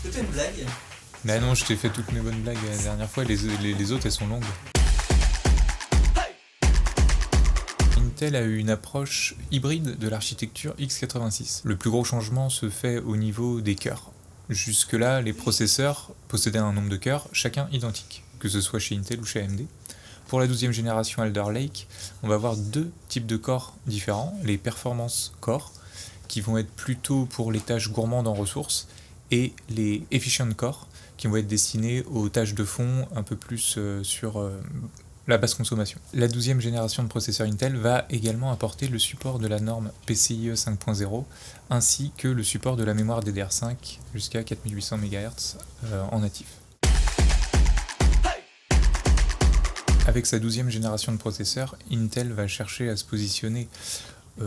que t'as une blague? Bah non, je t'ai fait toutes mes bonnes blagues la dernière fois, les autres elles sont longues. Intel a eu une approche hybride de l'architecture x86. Le plus gros changement se fait au niveau des cœurs. Jusque-là, les processeurs possédaient un nombre de cœurs, chacun identique, que ce soit chez Intel ou chez AMD. Pour la 12e génération Alder Lake, on va avoir deux types de corps différents, les performance core, qui vont être plutôt pour les tâches gourmandes en ressources, et les efficient core, qui vont être destinés aux tâches de fond un peu plus sur la basse consommation. La 12e génération de processeurs Intel va également apporter le support de la norme PCIe 5.0 ainsi que le support de la mémoire DDR5 jusqu'à 4800 MHz en natif. Avec sa 12e génération de processeurs, Intel va chercher à se positionner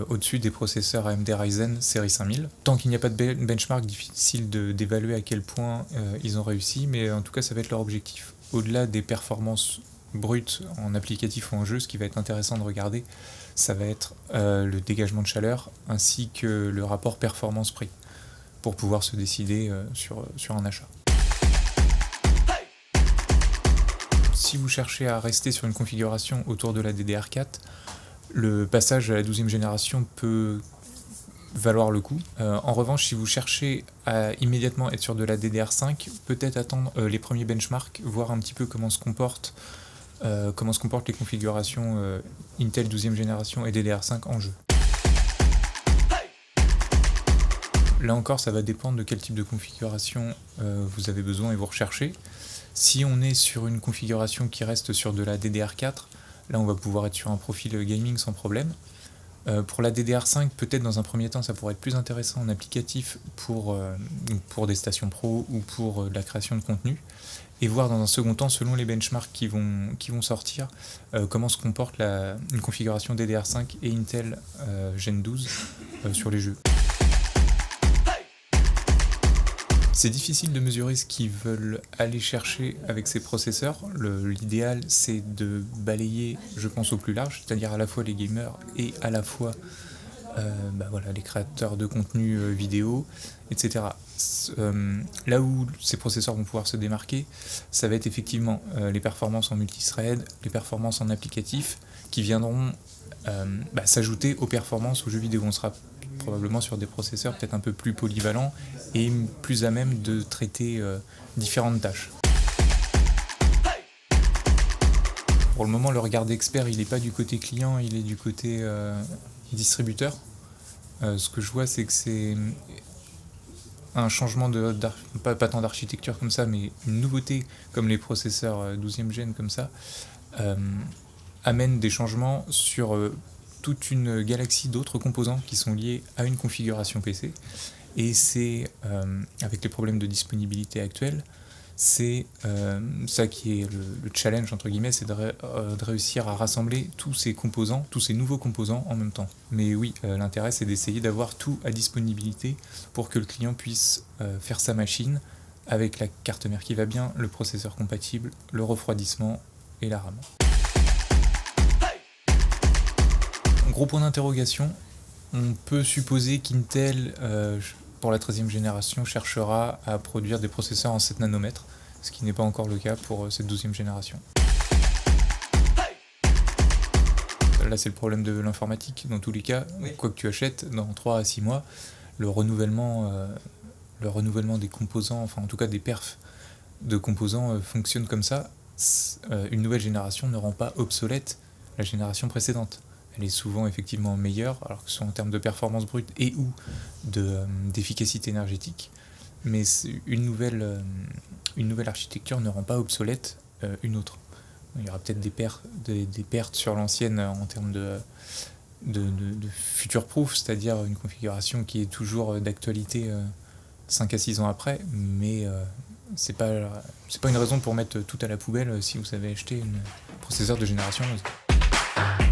au-dessus des processeurs AMD Ryzen série 5000. Tant qu'il n'y a pas de benchmark, difficile d'évaluer à quel point ils ont réussi, mais en tout cas ça va être leur objectif. Au-delà des performances brutes en applicatif ou en jeu, ce qui va être intéressant de regarder, ça va être le dégagement de chaleur ainsi que le rapport performance-prix pour pouvoir se décider sur un achat. Si vous cherchez à rester sur une configuration autour de la DDR4, le passage à la 12e génération peut valoir le coup. En revanche, si vous cherchez à immédiatement être sur de la DDR5, peut-être attendre les premiers benchmarks, voir un petit peu comment se comportent les configurations Intel 12e génération et DDR5 en jeu. Là encore, ça va dépendre de quel type de configuration vous avez besoin et vous recherchez. Si on est sur une configuration qui reste sur de la DDR4, là on va pouvoir être sur un profil gaming sans problème. Pour la DDR5, peut-être dans un premier temps ça pourrait être plus intéressant en applicatif pour des stations pro ou pour de la création de contenu, et voir dans un second temps, selon les benchmarks qui vont sortir, comment se comporte une configuration DDR5 et Intel Gen 12 sur les jeux. C'est difficile de mesurer ce qu'ils veulent aller chercher avec ces processeurs. L'idéal, c'est de balayer, je pense, au plus large, c'est-à-dire à la fois les gamers et à la fois les créateurs de contenu vidéo, etc. Là où ces processeurs vont pouvoir se démarquer, ça va être effectivement les performances en multithread, les performances en applicatif, qui viendront s'ajouter aux performances aux jeux vidéo. On sera probablement sur des processeurs peut-être un peu plus polyvalents et plus à même de traiter différentes tâches. Pour le moment, le regard d'expert, il n'est pas du côté client, il est du côté distributeur. Ce que je vois, c'est que c'est un changement pas tant d'architecture comme ça, mais une nouveauté comme les processeurs 12e gen comme ça, amène des changements sur toute une galaxie d'autres composants qui sont liés à une configuration PC. Et c'est, avec les problèmes de disponibilité actuels, c'est ça qui est le challenge, entre guillemets, c'est de réussir à rassembler tous ces composants, tous ces nouveaux composants en même temps. Mais oui, l'intérêt, c'est d'essayer d'avoir tout à disponibilité pour que le client puisse faire sa machine avec la carte mère qui va bien, le processeur compatible, le refroidissement et la RAM. Gros point d'interrogation, on peut supposer qu'Intel, pour la 13e génération, cherchera à produire des processeurs en 7 nanomètres, ce qui n'est pas encore le cas pour cette 12e génération. Là, c'est le problème de l'informatique. Dans tous les cas, oui. Quoi que tu achètes, dans 3 à 6 mois, le renouvellement des composants, enfin en tout cas des perfs de composants fonctionne comme ça. Une nouvelle génération ne rend pas obsolète la génération précédente. Elle est souvent effectivement meilleure, alors que ce soit en termes de performance brute et ou d'efficacité énergétique. Mais une nouvelle architecture ne rend pas obsolète une autre. Il y aura peut-être des pertes sur l'ancienne en termes de future-proof, c'est-à-dire une configuration qui est toujours d'actualité 5 à 6 ans après, mais c'est pas une raison pour mettre tout à la poubelle si vous avez acheté un processeur de génération 11.